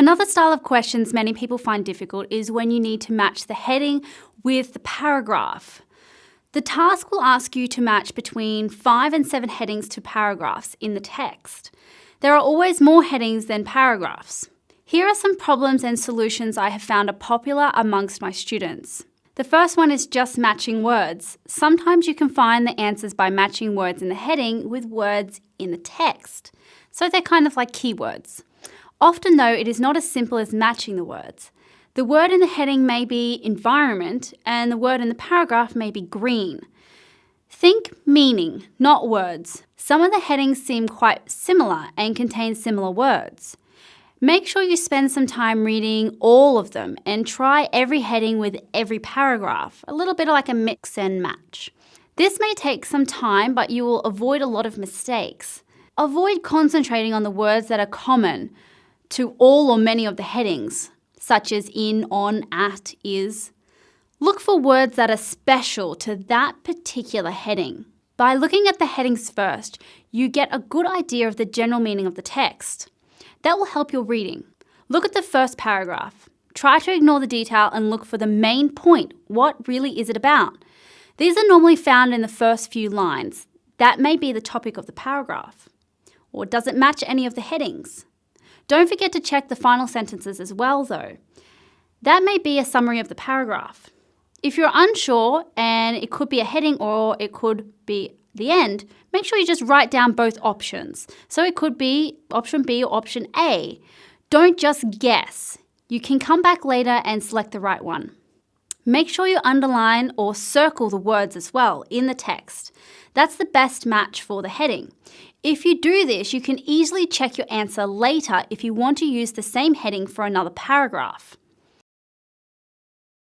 Another style of questions many people find difficult is when you need to match the heading with the paragraph. The task will ask you to match between 5 and 7 headings to paragraphs in the text. There are always more headings than paragraphs. Here are some problems and solutions I have found are popular amongst my students. The first one is just matching words. Sometimes you can find the answers by matching words in the heading with words in the text. So they're kind of like keywords. Often though, it is not as simple as matching the words. The word in the heading may be environment and the word in the paragraph may be green. Think meaning, not words. Some of the headings seem quite similar and contain similar words. Make sure you spend some time reading all of them and try every heading with every paragraph, a little bit like a mix and match. This may take some time, but you will avoid a lot of mistakes. Avoid concentrating on the words that are common to all or many of the headings, such as in, on, at, is. Look for words that are special to that particular heading. By looking at the headings first, you get a good idea of the general meaning of the text. That will help your reading. Look at the first paragraph. Try to ignore the detail and look for the main point. What really is it about? These are normally found in the first few lines. That may be the topic of the paragraph. Or does it match any of the headings? Don't forget to check the final sentences as well though. That may be a summary of the paragraph. If you're unsure and it could be a heading or it could be the end, make sure you just write down both options. So it could be option B or option A. Don't just guess. You can come back later and select the right one. Make sure you underline or circle the words as well in the text. That's the best match for the heading. If you do this, you can easily check your answer later if you want to use the same heading for another paragraph.